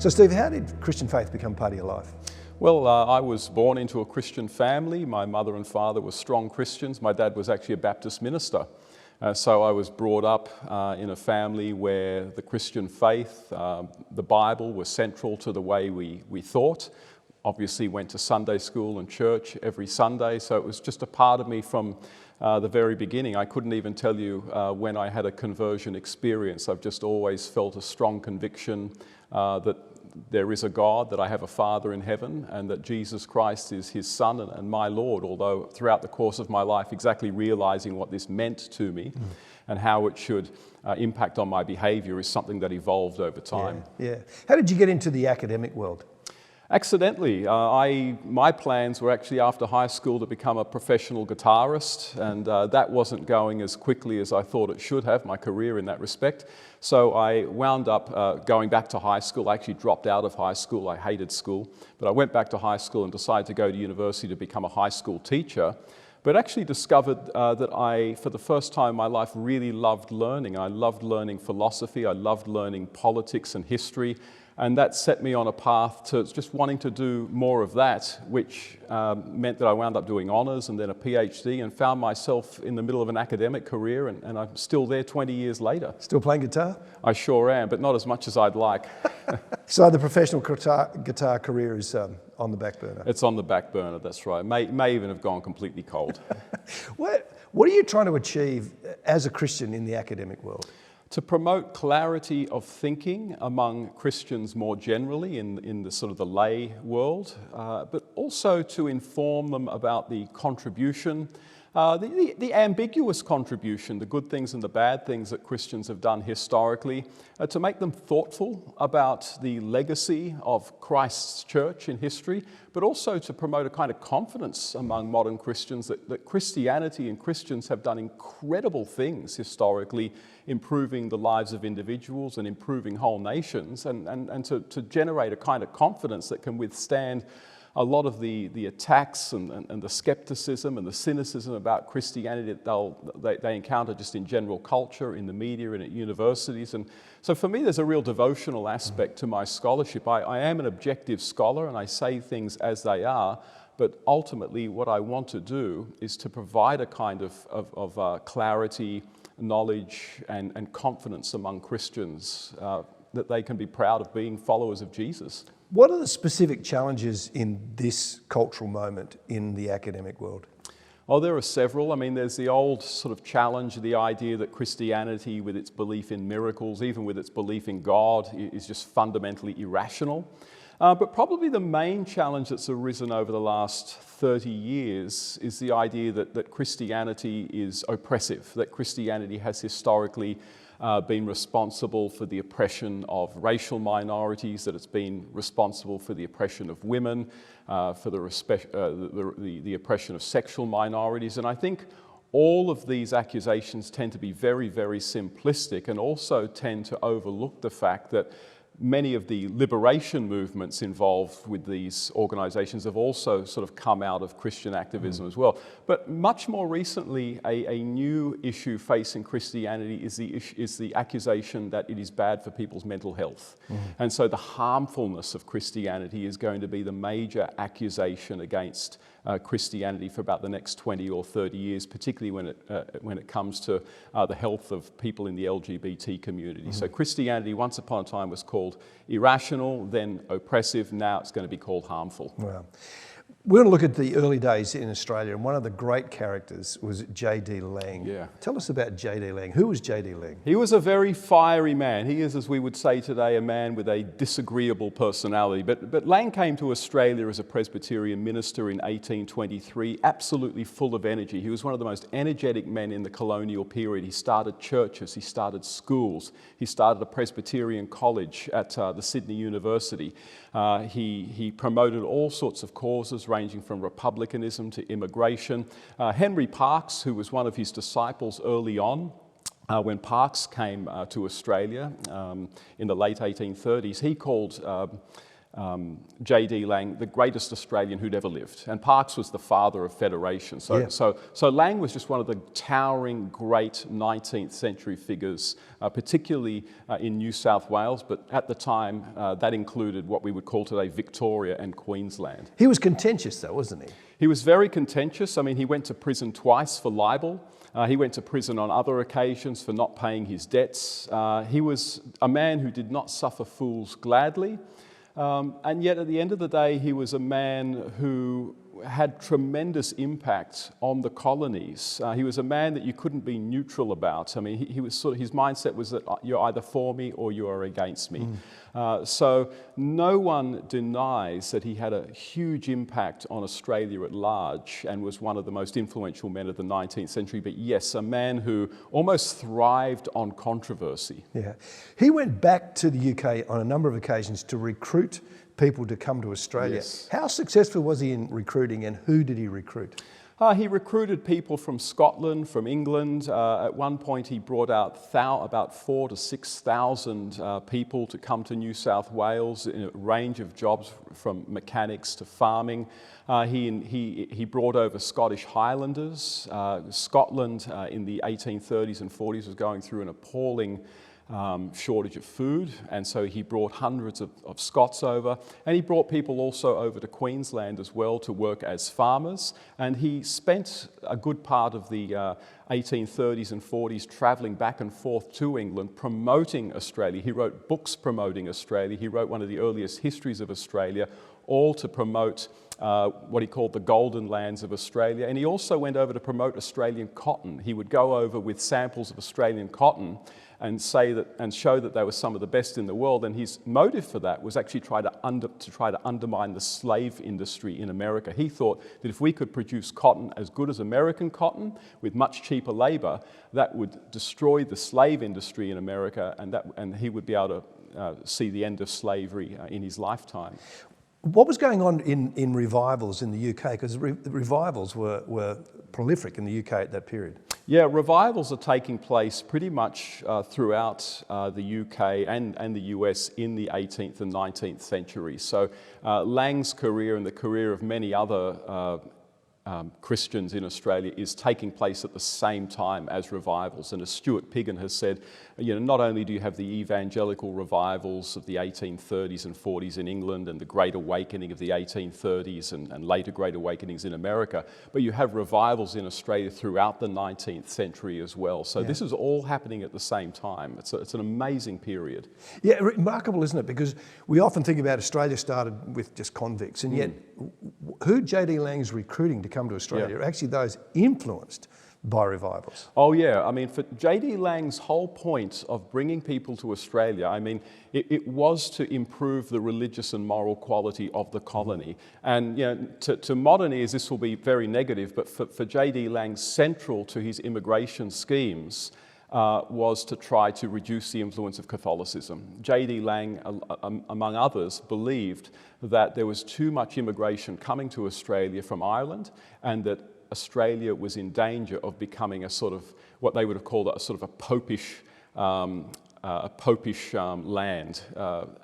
So Steve, how did Christian faith become part of your life? Well, I was born into a Christian family. My mother and father were strong Christians. My dad was actually a Baptist minister. So I was brought up in a family where the Christian faith, the Bible, was central to the way we thought. Obviously went to Sunday school and church every Sunday, so it was just a part of me from the very beginning. I couldn't even tell you when I had a conversion experience. I've just always felt a strong conviction that there is a God, that I have a Father in heaven, and that Jesus Christ is his Son and my Lord, although throughout the course of my life exactly realizing what this meant to me and how it should impact on my behavior is something that evolved over time. Yeah. How did you get into the academic world? Accidentally. My plans were actually after high school to become a professional guitarist, and that wasn't going as quickly as I thought it should have, my career in that respect. So I wound up going back to high school. I actually dropped out of high school. I hated school. But I went back to high school and decided to go to university to become a high school teacher. But actually discovered that I, for the first time in my life, really loved learning. I loved learning philosophy. I loved learning politics and history. And that set me on a path to just wanting to do more of that, which meant that I wound up doing honours and then a PhD and found myself in the middle of an academic career, and I'm still there 20 years later. Still playing guitar? I sure am, but not as much as I'd like. So the professional guitar career is on the back burner? It's on the back burner, that's right. May even have gone completely cold. What are you trying to achieve as a Christian in the academic world? To promote clarity of thinking among Christians more generally in the sort of the lay world, but also to inform them about the contribution, the ambiguous contribution, the good things and the bad things that Christians have done historically, to make them thoughtful about the legacy of Christ's church in history, but also to promote a kind of confidence among modern Christians that Christianity and Christians have done incredible things historically, improving the lives of individuals and improving whole nations, and to generate a kind of confidence that can withstand a lot of the attacks and the skepticism and the cynicism about Christianity that they encounter just in general culture, in the media, and at universities. And so for me, there's a real devotional aspect to my scholarship. I am an objective scholar, and I say things as they are, but ultimately what I want to do is to provide a kind of clarity, knowledge, and confidence among Christians that they can be proud of being followers of Jesus. What are the specific challenges in this cultural moment in the academic world? Oh, there are several. I mean, there's the old sort of challenge, the idea that Christianity, with its belief in miracles, even with its belief in God, is just fundamentally irrational. But probably the main challenge that's arisen over the last 30 years is the idea that Christianity is oppressive, that Christianity has historically been responsible for the oppression of racial minorities, that it's been responsible for the oppression of women, for the oppression of sexual minorities. And I think all of these accusations tend to be very, very simplistic and also tend to overlook the fact that many of the liberation movements involved with these organizations have also sort of come out of Christian activism as well. But much more recently, a new issue facing Christianity is the accusation that it is bad for people's mental health. And so the harmfulness of Christianity is going to be the major accusation against Christianity for about the next 20 or 30 years, particularly when it comes to the health of people in the LGBT community. So Christianity, once upon a time, was called irrational, then oppressive. Now it's going to be called harmful. Wow. We're going to look at the early days in Australia, and one of the great characters was J.D. Lang. Yeah. Tell us about J.D. Lang. Who was J.D. Lang? He was a very fiery man. He is, as we would say today, a man with a disagreeable personality. But Lang came to Australia as a Presbyterian minister in 1823, absolutely full of energy. He was one of the most energetic men in the colonial period. He started churches, he started schools, he started a Presbyterian college at the Sydney University. He promoted all sorts of causes, ranging from republicanism to immigration. Henry Parkes, who was one of his disciples early on, when Parkes came to Australia in the late 1830s, he called J.D. Lang, the greatest Australian who'd ever lived. And Parkes was the father of Federation. So Lang was just one of the towering, great 19th century figures, particularly in New South Wales, but at the time that included what we would call today Victoria and Queensland. He was contentious though, wasn't he? He was very contentious. I mean, he went to prison twice for libel. He went to prison on other occasions for not paying his debts. He was a man who did not suffer fools gladly. And yet, at the end of the day, he was a man who had tremendous impact on the colonies. He was a man that you couldn't be neutral about. I mean, he was sort of, his mindset was that you're either for me or you are against me. So no one denies that he had a huge impact on Australia at large and was one of the most influential men of the 19th century. But yes, a man who almost thrived on controversy. Yeah. He went back to the UK on a number of occasions to recruit people to come to Australia. Yes. How successful was he in recruiting, and who did he recruit? He recruited people from Scotland, from England. At one point he brought out about 4,000 to 6,000 people to come to New South Wales in a range of jobs from mechanics to farming. He brought over Scottish Highlanders. Scotland in the 1830s and 40s was going through an appalling shortage of food, and so he brought hundreds of Scots over, and he brought people also over to Queensland as well to work as farmers, and he spent a good part of the 1830s and 40s travelling back and forth to England promoting Australia. He wrote books promoting Australia. He wrote one of the earliest histories of Australia, all to promote what he called the golden lands of Australia. And he also went over to promote Australian cotton. He would go over with samples of Australian cotton and say that, and show that they were some of the best in the world. And his motive for that was actually try to undermine the slave industry in America. He thought that if we could produce cotton as good as American cotton with much cheaper labor, that would destroy the slave industry in America, and he would be able to see the end of slavery in his lifetime. What was going on in revivals in the UK? Because revivals were prolific in the UK at that period. Yeah, revivals are taking place pretty much throughout the UK and the US in the 18th and 19th century. So Lang's career and the career of many other Christians in Australia is taking place at the same time as revivals. And as Stuart Piggin has said, not only do you have the evangelical revivals of the 1830s and 40s in England and the Great Awakening of the 1830s and later Great Awakenings in America, but you have revivals in Australia throughout the 19th century as well. So this is all happening at the same time. It's an amazing period. Yeah, remarkable, isn't it? Because we often think about Australia started with just convicts, and yet who J.D. Lang's recruiting to come to Australia are actually those influenced by revivals. Oh yeah, I mean, for J.D. Lang's whole point of bringing people to Australia, I mean, it was to improve the religious and moral quality of the colony. And to modern ears this will be very negative, but for J.D. Lang, central to his immigration schemes was to try to reduce the influence of Catholicism. J.D. Lang, among others, believed that there was too much immigration coming to Australia from Ireland, and that Australia was in danger of becoming a sort of, what they would have called a sort of a popish land.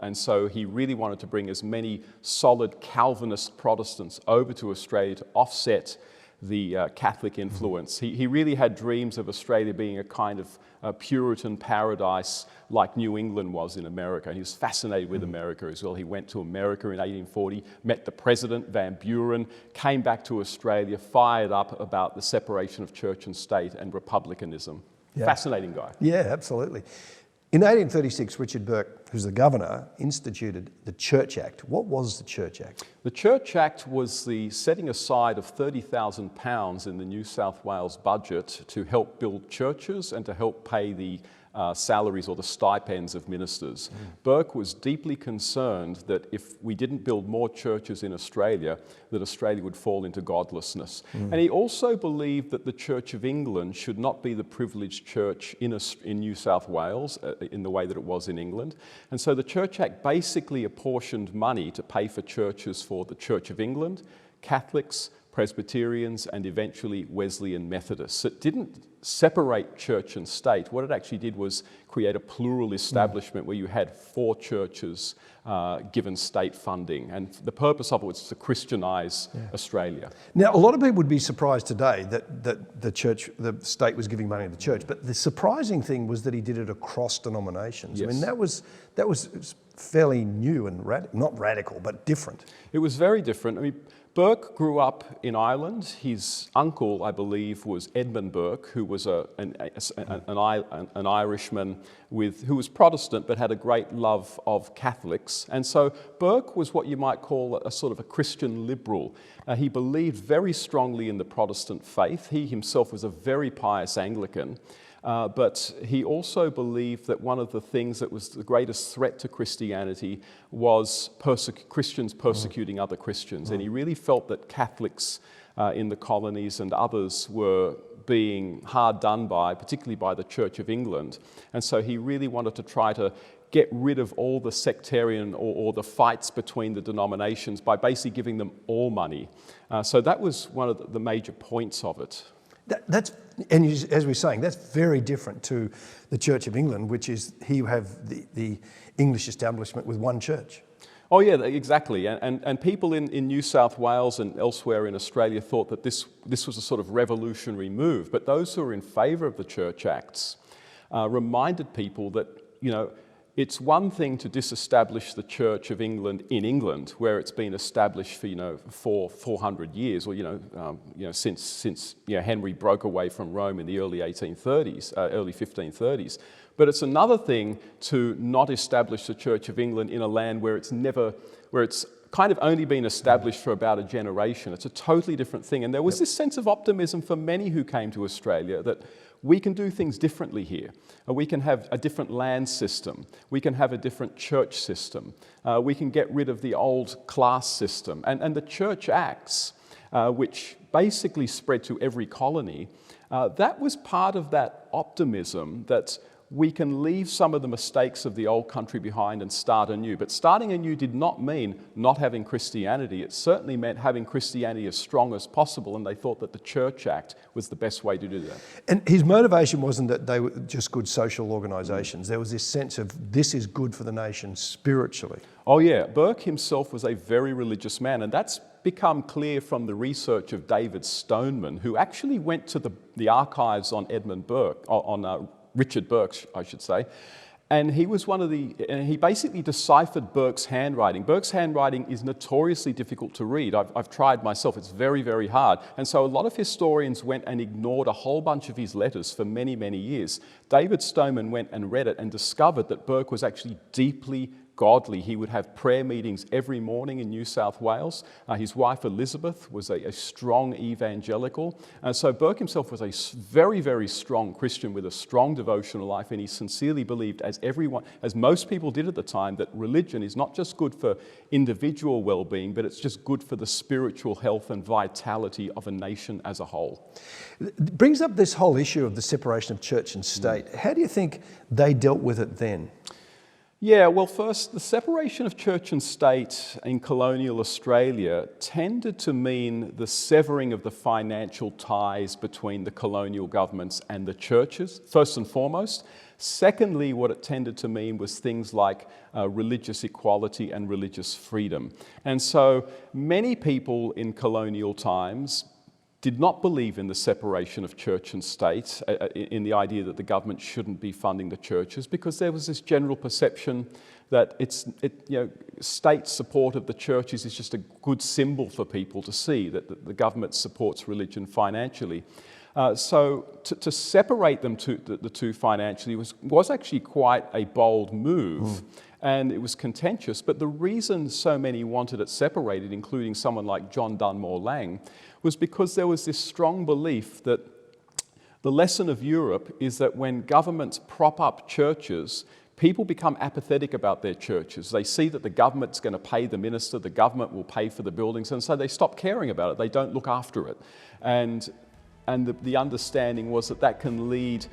And so he really wanted to bring as many solid Calvinist Protestants over to Australia to offset the Catholic influence. He really had dreams of Australia being a kind of Puritan paradise like New England was in America. And he was fascinated with America as well. He went to America in 1840, met the president, Van Buren, came back to Australia, fired up about the separation of church and state and republicanism. Yeah. Fascinating guy. Yeah, absolutely. In 1836, Richard Burke, who's the governor, instituted the Church Act. What was the Church Act? The Church Act was the setting aside of £30,000 in the New South Wales budget to help build churches and to help pay the salaries or the stipends of ministers. Burke was deeply concerned that if we didn't build more churches in Australia, that Australia would fall into godlessness. And he also believed that the Church of England should not be the privileged church in New South Wales in the way that it was in England. And so the Church Act basically apportioned money to pay for churches for the Church of England, Catholics, Presbyterians, and eventually Wesleyan Methodists. It didn't separate church and state. What it actually did was create a plural establishment where you had 4 churches given state funding. And the purpose of it was to Christianize Australia. Now, a lot of people would be surprised today that the state was giving money to the church, but the surprising thing was that he did it across denominations. Yes. I mean, that was fairly new and not radical, but different. It was very different. I mean, Burke grew up in Ireland. His uncle, I believe, was Edmund Burke, who was an Irishman who was Protestant but had a great love of Catholics. And so Burke was what you might call a sort of a Christian liberal. He believed very strongly in the Protestant faith. He himself was a very pious Anglican. But he also believed that one of the things that was the greatest threat to Christianity was Christians persecuting other Christians. And he really felt that Catholics in the colonies and others were being hard done by, particularly by the Church of England. And so he really wanted to try to get rid of all the sectarian or the fights between the denominations by basically giving them all money. So that was one of the major points of it. As we're saying, that's very different to the Church of England, which is here you have the English establishment with one church. Oh yeah, exactly. And people in New South Wales and elsewhere in Australia thought that this was a sort of revolutionary move. But those who were in favour of the Church Acts reminded people that, it's one thing to disestablish the Church of England in England, where it's been established for 400 years, or since Henry broke away from Rome in the early 1530s. But it's another thing to not establish the Church of England in a land where it's kind of only been established for about a generation. It's a totally different thing. And there was this sense of optimism for many who came to Australia that we can do things differently here. We can have a different land system. We can have a different church system. We can get rid of the old class system. And the Church Acts, which basically spread to every colony, that was part of that optimism that we can leave some of the mistakes of the old country behind and start anew. But starting anew did not mean not having Christianity. It certainly meant having Christianity as strong as possible, and they thought that the Church Act was the best way to do that. And his motivation wasn't that they were just good social organisations. There was this sense of this is good for the nation spiritually. Oh yeah, Burke himself was a very religious man, and that's become clear from the research of David Stoneman, who actually went to the archives on Richard Burke, I should say, and he was he basically deciphered Burke's handwriting. Burke's handwriting is notoriously difficult to read. I've tried myself, it's very, very hard. And so a lot of historians went and ignored a whole bunch of his letters for many, many years. David Stoneman went and read it and discovered that Burke was actually deeply godly. He would have prayer meetings every morning in New South Wales. His wife Elizabeth was a strong evangelical. So Burke himself was a very, very strong Christian with a strong devotional life, and he sincerely believed, as most people did at the time, that religion is not just good for individual well-being, but it's just good for the spiritual health and vitality of a nation as a whole. It brings up this whole issue of the separation of church and state. How do you think they dealt with it then? Yeah, well, first, the separation of church and state in colonial Australia tended to mean the severing of the financial ties between the colonial governments and the churches, first and foremost. Secondly, what it tended to mean was things like religious equality and religious freedom. And so many people in colonial times did not believe in the separation of church and state, in the idea that the government shouldn't be funding the churches, because there was this general perception that state support of the churches is just a good symbol for people to see, that the government supports religion financially. So to separate them the two financially was actually quite a bold move. And it was contentious, but the reason so many wanted it separated, including someone like John Dunmore Lang, was because there was this strong belief that the lesson of Europe is that when governments prop up churches, people become apathetic about their churches. They see that the government's going to pay the minister, the government will pay for the buildings, and so they stop caring about it. They don't look after it. And the understanding was that can lead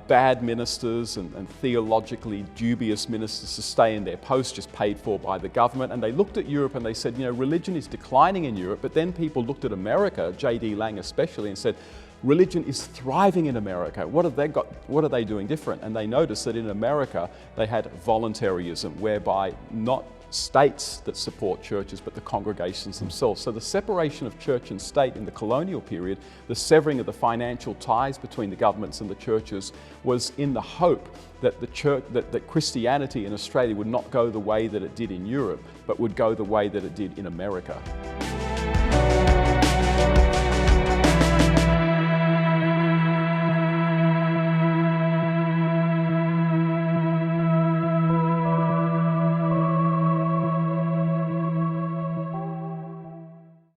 bad ministers and theologically dubious ministers to stay in their posts, just paid for by the government. And they looked at Europe and they said, you know, religion is declining in Europe. But then people looked at America, J.D. Lang especially, and said, religion is thriving in America. What have they got? What are they doing different? And they noticed that in America they had voluntarism, whereby not states that support churches, but the congregations themselves. So the separation of church and state in the colonial period, the severing of the financial ties between the governments and the churches, was in the hope that the church, that Christianity in Australia would not go the way that it did in Europe, but would go the way that it did in America.